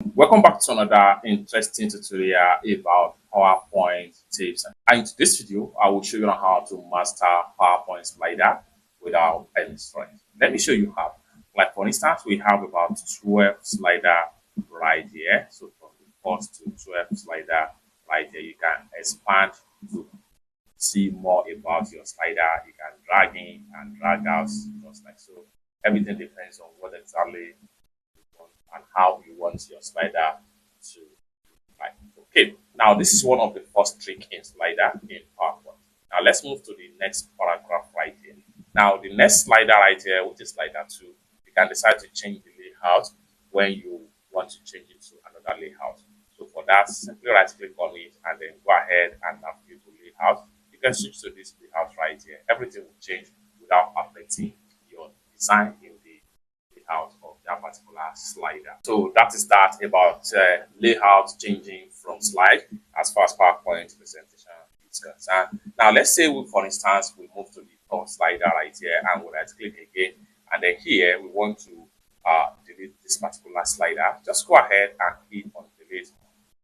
Welcome back to another interesting tutorial about PowerPoint tips. And in this video, I will show you how to master PowerPoint slider without any strength. Let me show you how. Like for instance, we have about 12 slider right here. So from the first to 12 slider right here, you can expand to see more about your slider. You can drag in and drag out just like so. Everything depends on what exactly and how you want your slider to like. Okay, now this is one of the first trick in slider in PowerPoint. Now let's move to the next paragraph right here. Now the next slider right here, which is slider 2, you can decide to change the layout when you want to change it to another layout. So for that, simply right click on it and then go ahead and navigate to layout. You can switch to this layout right here. Everything will change without affecting your design in the layout of that particular slider. So that is that about layout changing from slide as far as PowerPoint presentation is concerned. Now let's say for instance, we move to the top slider right here and we right click again. And then here we want to delete this particular slider. Just go ahead and hit on delete.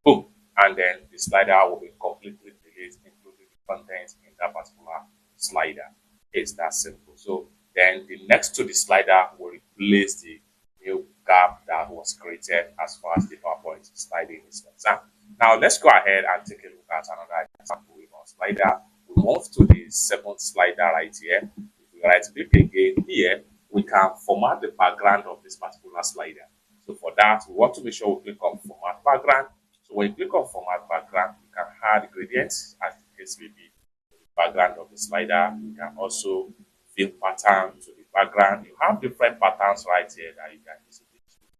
Boom. And then the slider will be completely deleted, including the content in that particular slider. It's that simple. So then the next to the slider will replace the new gap that was created as far as the PowerPoint sliding is concerned. Now let's go ahead and take a look at another example with our slider. We move to the seventh slider right here. If we right click again here, we can format the background of this particular slider. So for that, we want to make sure we click on format background. So when you click on format background, you can add gradients as the case may be to the background of the slider. You can also fill pattern to the background. You have different patterns right here that you can easily choose.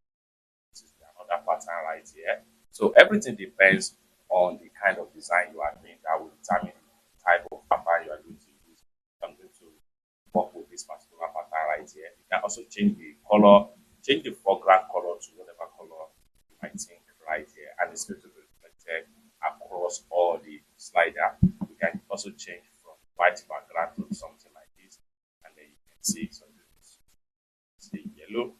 This is another pattern right here. So everything depends on the kind of design you are doing that will determine the type of pattern you are going to use. I'm going to work with this particular pattern right here. You can also change the color, change the foreground color to whatever color you might think right here, and it's going to be reflected across all the slider. You can also change from white background to something like this, and then you can see something say yellow,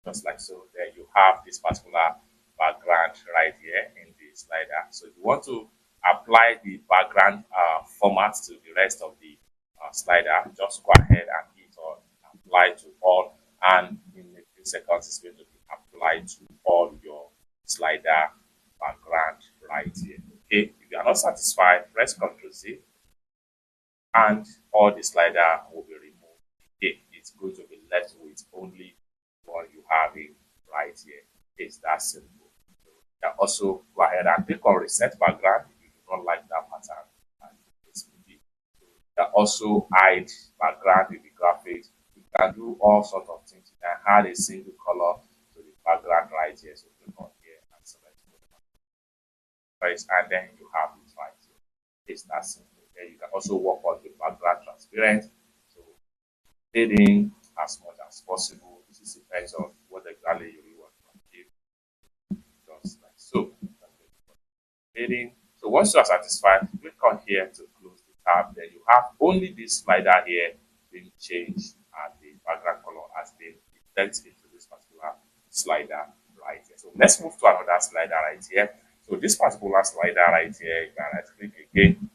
just like so. Then you have this particular background right here in the slider. So if you want to apply the background format to the rest of the slider, just go ahead and hit on apply to all, and in a few seconds it's going to be applied to all your slider background right here. Okay, if you are not satisfied, press Ctrl Z and all the slider will be removed. Okay, it's going to be left with only one you have it right here. It's that simple. So you can also go ahead and click on reset background if you do not like that pattern. And it's you can also hide background in the graphics. You can do all sorts of things. You can add a single color to the background right here. So click on here and select first, and then you have it right here. It's that simple. Then you can also work on the background transparent. So fading as much as possible. This depends on what exactly you really want to achieve. Just like so. Fading. So once you are satisfied, click on here to close the tab. Then you have only this slider here being changed, and the background color has been inserted into this particular slider right here. So let's move to another slider right here. So this particular slider right here, you can right click again.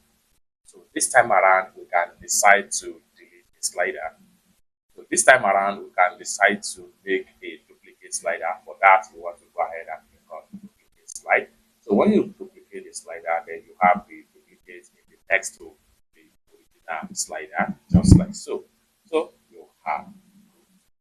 So this time around, we can decide to delete the slider. So this time around, we can decide to make a duplicate slider. For that, we want to go ahead and click on duplicate slide. So when you duplicate the slider, then you have the duplicate in the next to the original slider, just like so. So you have.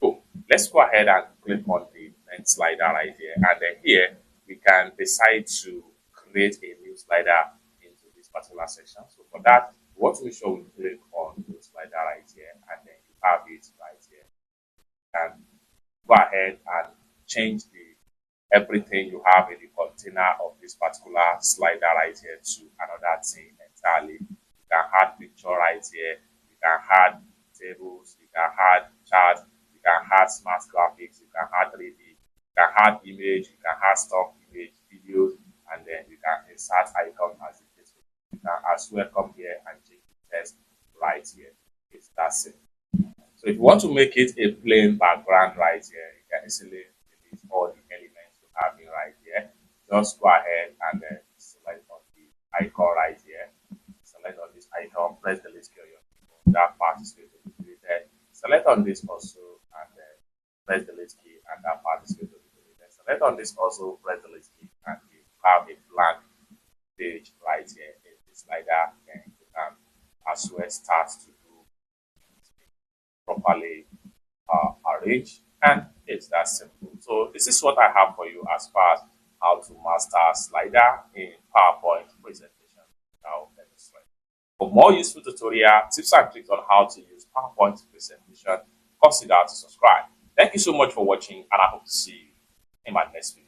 Cool. Let's go ahead and click on the next slider right here. And then here, we can decide to create a new slider into this particular section. So for that, we want to make sure we click on the slider right here, and then you have it right here. And go ahead and change the everything you have in the container of this particular slider right here to another thing entirely. You can add picture right here. You can add tables. You can add charts. You can add smart graphics. You can add 3D. You can add image. You can add stock image, videos, and then you can insert icon as it is. You can as well come here and change the text right here. It's that simple. So if you want to make it a plain background right here, you can easily delete all the elements admin right here. Just go ahead and select on the icon right here. Select on this icon, press the list key on your keyboard. That part is going to be deleted. Select on this also and press the list key, and that part is going to be deleted. Select on this also, press the list key, and you have a blank page right here in this slider, and you can as well start to do properly arranged, and it's that simple. So this is what I have for you as far as how to master slider in PowerPoint presentation without any slider. For more useful tutorial tips and tricks on how to use PowerPoint presentation, consider to subscribe. Thank you so much for watching, and I hope to see you in my next video.